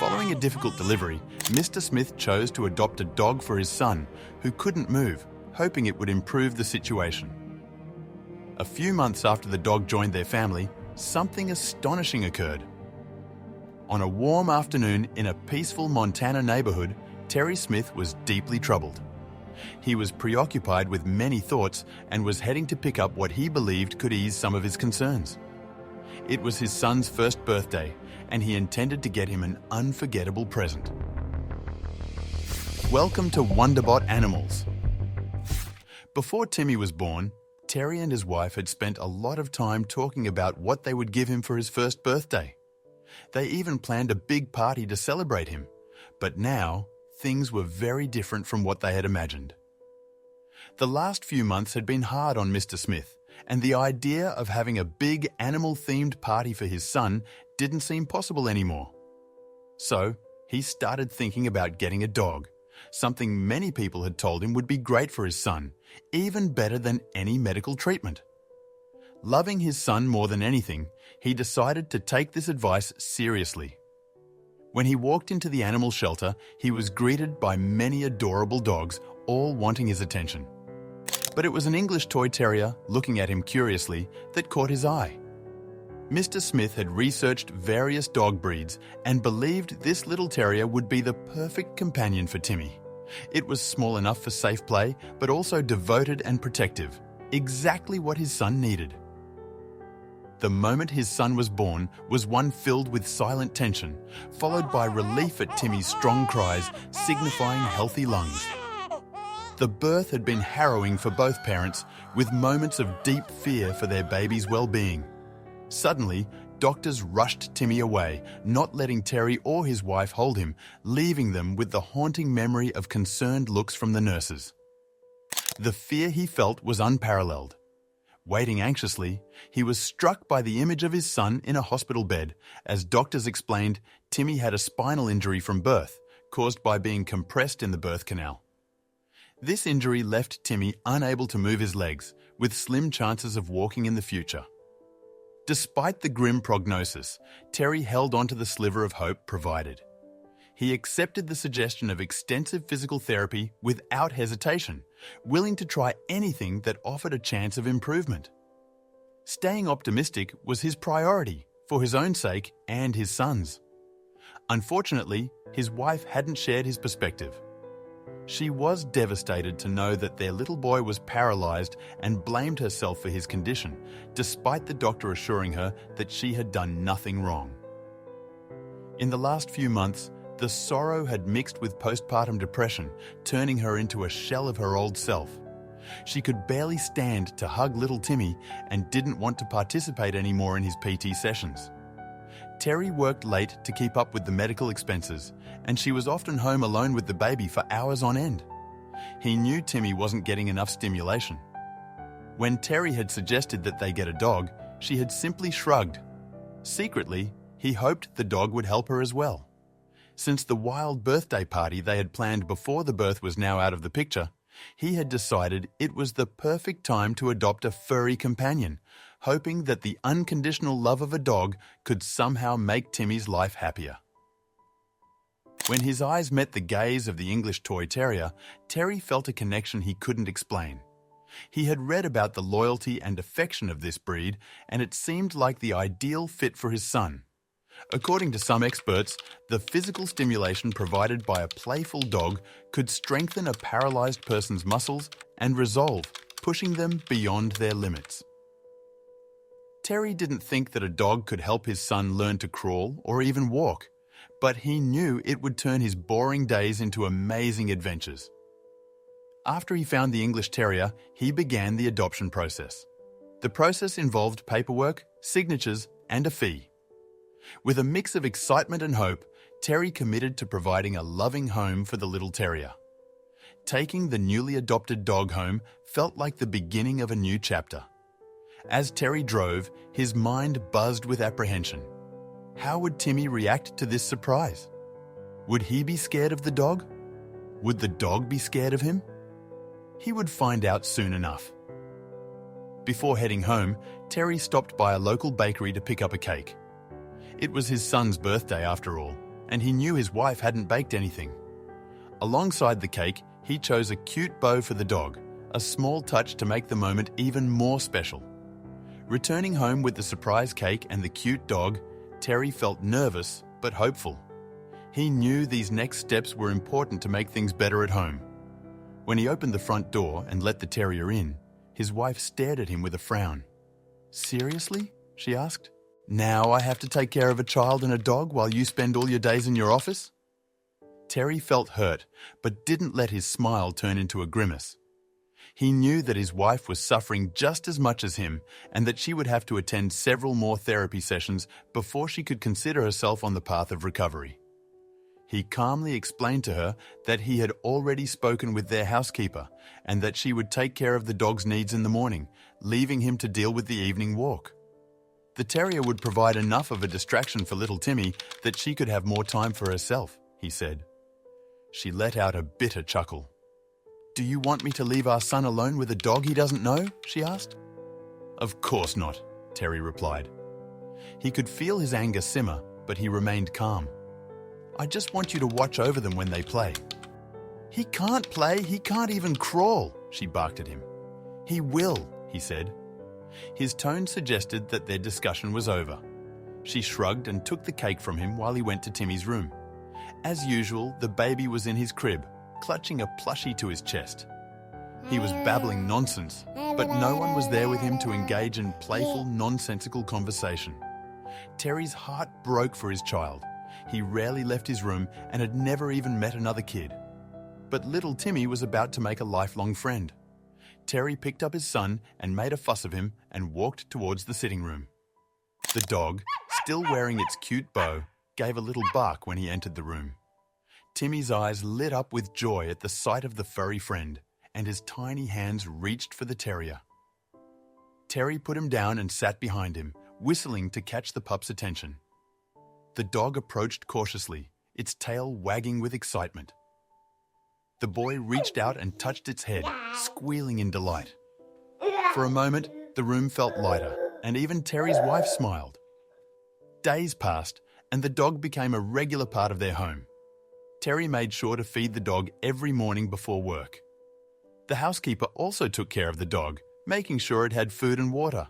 Following a difficult delivery, Mr. Smith chose to adopt a dog for his son, who couldn't move, hoping it would improve the situation. A few months after the dog joined their family, something astonishing occurred. On a warm afternoon in a peaceful Montana neighborhood, Terry Smith was deeply troubled. He was preoccupied with many thoughts and was heading to pick up what he believed could ease some of his concerns. It was his son's first birthday, and he intended to get him an unforgettable present. Welcome to Wonderbot Animals. Before Timmy was born, Terry and his wife had spent a lot of time talking about what they would give him for his first birthday. They even planned a big party to celebrate him, but now things were very different from what they had imagined. The last few months had been hard on Mr. Smith, and the idea of having a big animal-themed party for his son didn't seem possible anymore. So, he started thinking about getting a dog, something many people had told him would be great for his son, even better than any medical treatment. Loving his son more than anything, he decided to take this advice seriously. When he walked into the animal shelter, he was greeted by many adorable dogs, all wanting his attention. But it was an English toy terrier, looking at him curiously, that caught his eye. Mr. Smith had researched various dog breeds and believed this little terrier would be the perfect companion for Timmy. It was small enough for safe play, but also devoted and protective, exactly what his son needed. The moment his son was born was one filled with silent tension, followed by relief at Timmy's strong cries, signifying healthy lungs. The birth had been harrowing for both parents, with moments of deep fear for their baby's well-being. Suddenly, doctors rushed Timmy away, not letting Terry or his wife hold him, leaving them with the haunting memory of concerned looks from the nurses. The fear he felt was unparalleled. Waiting anxiously, he was struck by the image of his son in a hospital bed. As doctors explained, Timmy had a spinal injury from birth, caused by being compressed in the birth canal. This injury left Timmy unable to move his legs, with slim chances of walking in the future. Despite the grim prognosis, Terry held on to the sliver of hope provided. He accepted the suggestion of extensive physical therapy without hesitation, willing to try anything that offered a chance of improvement. Staying optimistic was his priority, for his own sake and his son's. Unfortunately, his wife hadn't shared his perspective. She was devastated to know that their little boy was paralyzed and blamed herself for his condition, despite the doctor assuring her that she had done nothing wrong. In the last few months, the sorrow had mixed with postpartum depression, turning her into a shell of her old self. She could barely stand to hug little Timmy and didn't want to participate anymore in his PT sessions. Terry worked late to keep up with the medical expenses, and she was often home alone with the baby for hours on end. He knew Timmy wasn't getting enough stimulation. When Terry had suggested that they get a dog, she had simply shrugged. Secretly, he hoped the dog would help her as well. Since the wild birthday party they had planned before the birth was now out of the picture, he had decided it was the perfect time to adopt a furry companion, hoping that the unconditional love of a dog could somehow make Timmy's life happier. When his eyes met the gaze of the English toy terrier, Terry felt a connection he couldn't explain. He had read about the loyalty and affection of this breed, and it seemed like the ideal fit for his son. According to some experts, the physical stimulation provided by a playful dog could strengthen a paralyzed person's muscles and resolve, pushing them beyond their limits. Terry didn't think that a dog could help his son learn to crawl or even walk, but he knew it would turn his boring days into amazing adventures. After he found the English Terrier, he began the adoption process. The process involved paperwork, signatures, and a fee. With a mix of excitement and hope, Terry committed to providing a loving home for the little terrier. Taking the newly adopted dog home felt like the beginning of a new chapter. As Terry drove, his mind buzzed with apprehension. How would Timmy react to this surprise? Would he be scared of the dog? Would the dog be scared of him? He would find out soon enough. Before heading home, Terry stopped by a local bakery to pick up a cake. It was his son's birthday after all, and he knew his wife hadn't baked anything. Alongside the cake, he chose a cute bow for the dog, a small touch to make the moment even more special. Returning home with the surprise cake and the cute dog, Terry felt nervous but hopeful. He knew these next steps were important to make things better at home. When he opened the front door and let the terrier in, his wife stared at him with a frown. "Seriously?" she asked. "Now I have to take care of a child and a dog while you spend all your days in your office?" Terry felt hurt, but didn't let his smile turn into a grimace. He knew that his wife was suffering just as much as him and that she would have to attend several more therapy sessions before she could consider herself on the path of recovery. He calmly explained to her that he had already spoken with their housekeeper and that she would take care of the dog's needs in the morning, leaving him to deal with the evening walk. The terrier would provide enough of a distraction for little Timmy that she could have more time for herself, he said. She let out a bitter chuckle. "Do you want me to leave our son alone with a dog he doesn't know?" she asked. "Of course not," Terry replied. He could feel his anger simmer, but he remained calm. "I just want you to watch over them when they play." "He can't play, he can't even crawl," she barked at him. "He will," he said. His tone suggested that their discussion was over. She shrugged and took the cake from him while he went to Timmy's room. As usual, the baby was in his crib, clutching a plushie to his chest. He was babbling nonsense, but no one was there with him to engage in playful, nonsensical conversation. Terry's heart broke for his child. He rarely left his room and had never even met another kid. But little Timmy was about to make a lifelong friend. Terry picked up his son and made a fuss of him and walked towards the sitting room. The dog, still wearing its cute bow, gave a little bark when he entered the room. Timmy's eyes lit up with joy at the sight of the furry friend, and his tiny hands reached for the terrier. Terry put him down and sat behind him, whistling to catch the pup's attention. The dog approached cautiously, its tail wagging with excitement. The boy reached out and touched its head, squealing in delight. For a moment, the room felt lighter, and even Terry's wife smiled. Days passed, and the dog became a regular part of their home. Terry made sure to feed the dog every morning before work. The housekeeper also took care of the dog, making sure it had food and water.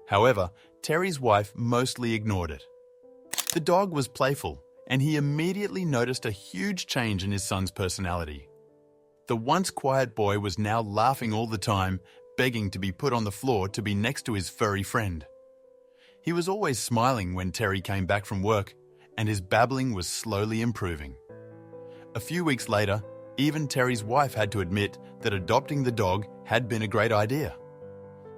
However, Terry's wife mostly ignored it. The dog was playful, and he immediately noticed a huge change in his son's personality. The once quiet boy was now laughing all the time, begging to be put on the floor to be next to his furry friend. He was always smiling when Terry came back from work, and his babbling was slowly improving. A few weeks later, even Terry's wife had to admit that adopting the dog had been a great idea.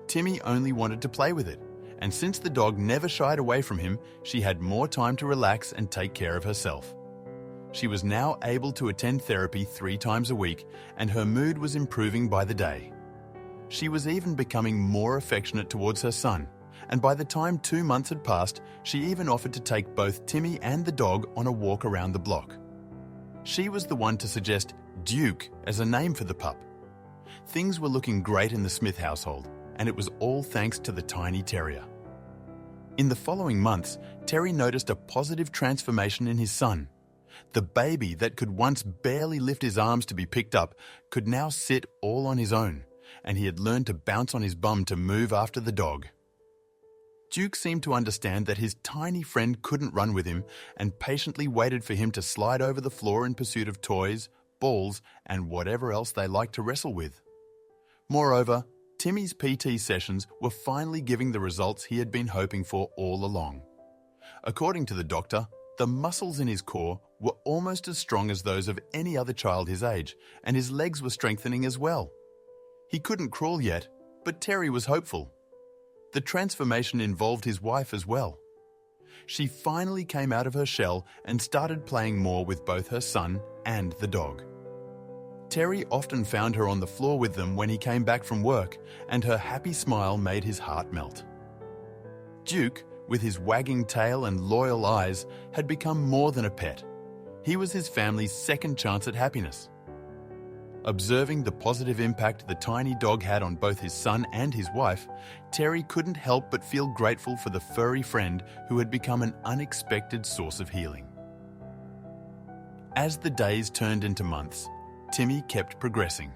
Timmy only wanted to play with it, and since the dog never shied away from him, she had more time to relax and take care of herself. She was now able to attend therapy 3 times a week, and her mood was improving by the day. She was even becoming more affectionate towards her son, and by the time 2 months had passed, she even offered to take both Timmy and the dog on a walk around the block. She was the one to suggest Duke as a name for the pup. Things were looking great in the Smith household, and it was all thanks to the tiny terrier. In the following months, Terry noticed a positive transformation in his son. The baby that could once barely lift his arms to be picked up could now sit all on his own, and he had learned to bounce on his bum to move after the dog. Duke seemed to understand that his tiny friend couldn't run with him and patiently waited for him to slide over the floor in pursuit of toys, balls, and whatever else they liked to wrestle with. Moreover, Timmy's PT sessions were finally giving the results he had been hoping for all along. According to the doctor, the muscles in his core were almost as strong as those of any other child his age, and his legs were strengthening as well. He couldn't crawl yet, but Terry was hopeful. The transformation involved his wife as well. She finally came out of her shell and started playing more with both her son and the dog. Terry often found her on the floor with them when he came back from work, and her happy smile made his heart melt. Duke, with his wagging tail and loyal eyes, had become more than a pet. He was his family's second chance at happiness. Observing the positive impact the tiny dog had on both his son and his wife, Terry couldn't help but feel grateful for the furry friend who had become an unexpected source of healing. As the days turned into months, Timmy kept progressing.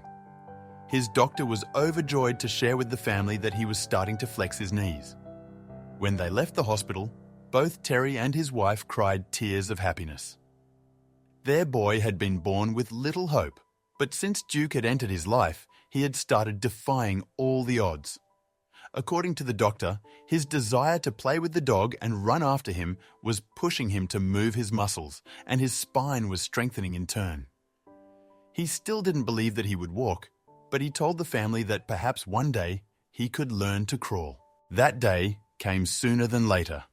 His doctor was overjoyed to share with the family that he was starting to flex his knees. When they left the hospital, both Terry and his wife cried tears of happiness. Their boy had been born with little hope, but since Duke had entered his life, he had started defying all the odds. According to the doctor, his desire to play with the dog and run after him was pushing him to move his muscles, and his spine was strengthening in turn. He still didn't believe that he would walk, but he told the family that perhaps one day he could learn to crawl. That day came sooner than later.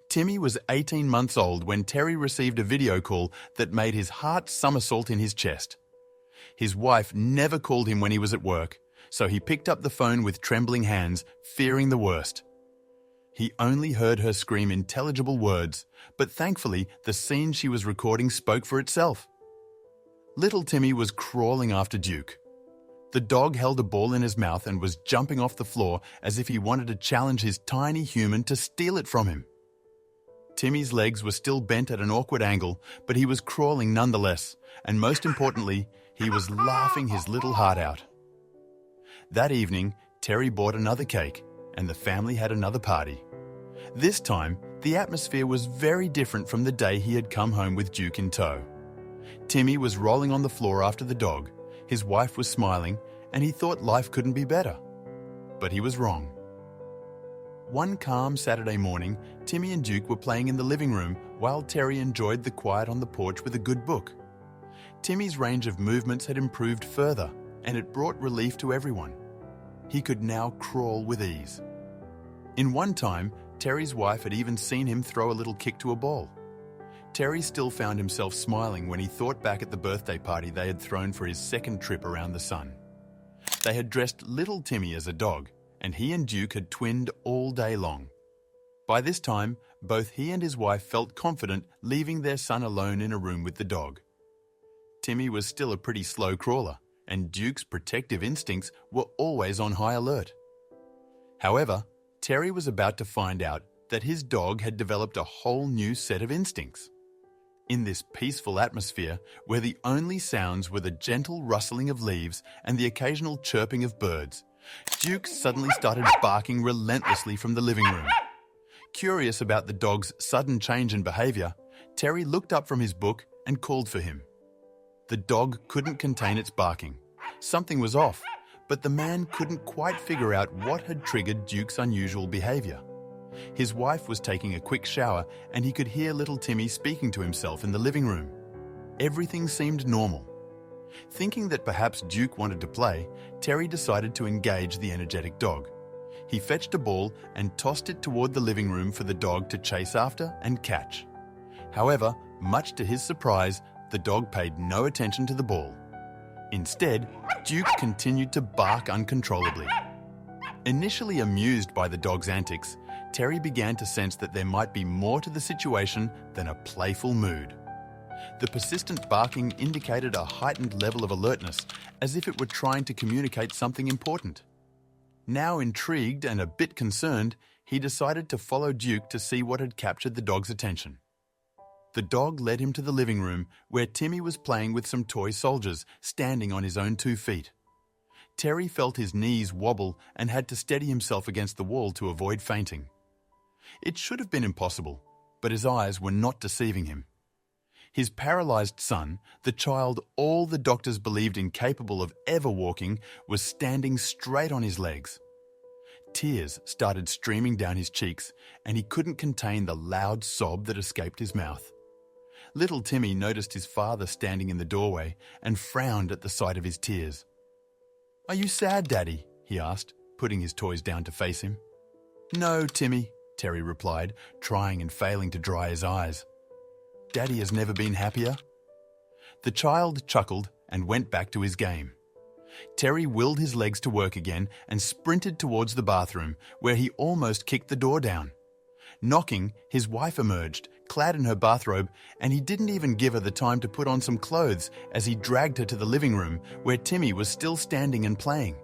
Timmy was 18 months old when Terry received a video call that made his heart somersault in his chest. His wife never called him when he was at work, so he picked up the phone with trembling hands, fearing the worst. He only heard her scream intelligible words, but thankfully the scene she was recording spoke for itself. Little Timmy was crawling after Duke. The dog held a ball in his mouth and was jumping off the floor as if he wanted to challenge his tiny human to steal it from him. Timmy's legs were still bent at an awkward angle, but he was crawling nonetheless, and most importantly, he was laughing his little heart out. That evening, Terry bought another cake, and the family had another party. This time, the atmosphere was very different from the day he had come home with Duke in tow. Timmy was rolling on the floor after the dog, his wife was smiling, and he thought life couldn't be better. But he was wrong. One calm Saturday morning, Timmy and Duke were playing in the living room while Terry enjoyed the quiet on the porch with a good book. Timmy's range of movements had improved further, and it brought relief to everyone. He could now crawl with ease. In one time, Terry's wife had even seen him throw a little kick to a ball. Terry still found himself smiling when he thought back at the birthday party they had thrown for his second trip around the sun. They had dressed little Timmy as a dog, and he and Duke had twinned all day long. By this time, both he and his wife felt confident leaving their son alone in a room with the dog. Timmy was still a pretty slow crawler, and Duke's protective instincts were always on high alert. However, Terry was about to find out that his dog had developed a whole new set of instincts. In this peaceful atmosphere, where the only sounds were the gentle rustling of leaves and the occasional chirping of birds, Duke suddenly started barking relentlessly from the living room. Curious about the dog's sudden change in behavior, Terry looked up from his book and called for him. The dog couldn't contain its barking. Something was off, but the man couldn't quite figure out what had triggered Duke's unusual behavior. His wife was taking a quick shower, and he could hear little Timmy speaking to himself in the living room. Everything seemed normal. Thinking that perhaps Duke wanted to play, Terry decided to engage the energetic dog. He fetched a ball and tossed it toward the living room for the dog to chase after and catch. However, much to his surprise, the dog paid no attention to the ball. Instead, Duke continued to bark uncontrollably. Initially amused by the dog's antics, Terry began to sense that there might be more to the situation than a playful mood. The persistent barking indicated a heightened level of alertness, as if it were trying to communicate something important. Now intrigued and a bit concerned, he decided to follow Duke to see what had captured the dog's attention. The dog led him to the living room, where Timmy was playing with some toy soldiers, standing on his own 2 feet. Terry felt his knees wobble and had to steady himself against the wall to avoid fainting. It should have been impossible, but his eyes were not deceiving him. His paralyzed son, the child all the doctors believed incapable of ever walking, was standing straight on his legs. Tears started streaming down his cheeks, and he couldn't contain the loud sob that escaped his mouth. Little Timmy noticed his father standing in the doorway and frowned at the sight of his tears. "Are you sad, Daddy?" he asked, putting his toys down to face him. "No, Timmy," Terry replied, trying and failing to dry his eyes. "Daddy has never been happier." The child chuckled and went back to his game. Terry willed his legs to work again and sprinted towards the bathroom, where he almost kicked the door down. Knocking, his wife emerged, clad in her bathrobe, and he didn't even give her the time to put on some clothes as he dragged her to the living room, where Timmy was still standing and playing.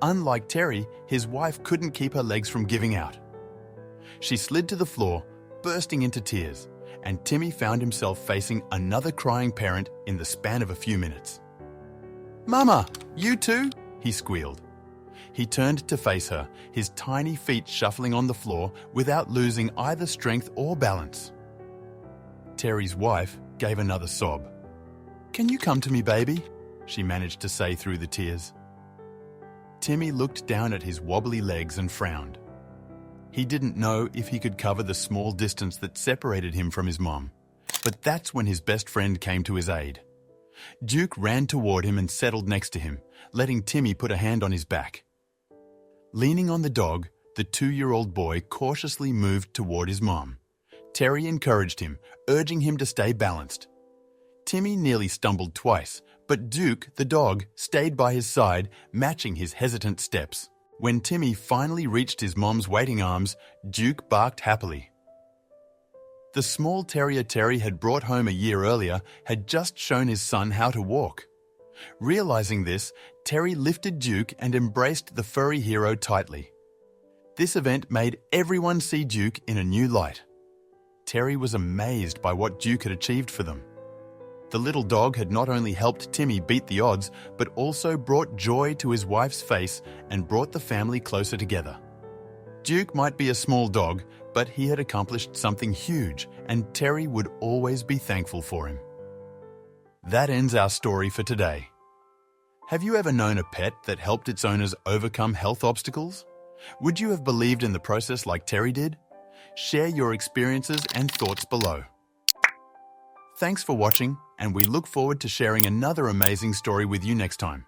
Unlike Terry, his wife couldn't keep her legs from giving out. She slid to the floor, bursting into tears, and Timmy found himself facing another crying parent in the span of a few minutes. "Mama, you too?" he squealed. He turned to face her, his tiny feet shuffling on the floor without losing either strength or balance. Terry's wife gave another sob. "Can you come to me, baby?" she managed to say through the tears. Timmy looked down at his wobbly legs and frowned. He didn't know if he could cover the small distance that separated him from his mom, but that's when his best friend came to his aid. Duke ran toward him and settled next to him, letting Timmy put a hand on his back. Leaning on the dog, the 2-year-old boy cautiously moved toward his mom. Terry encouraged him, urging him to stay balanced. Timmy nearly stumbled twice, but Duke, the dog, stayed by his side, matching his hesitant steps. When Timmy finally reached his mom's waiting arms, Duke barked happily. The small terrier Terry had brought home a year earlier had just shown his son how to walk. Realizing this, Terry lifted Duke and embraced the furry hero tightly. This event made everyone see Duke in a new light. Terry was amazed by what Duke had achieved for them. The little dog had not only helped Timmy beat the odds, but also brought joy to his wife's face and brought the family closer together. Duke might be a small dog, but he had accomplished something huge, and Terry would always be thankful for him. That ends our story for today. Have you ever known a pet that helped its owners overcome health obstacles? Would you have believed in the process like Terry did? Share your experiences and thoughts below. Thanks for watching, and we look forward to sharing another amazing story with you next time.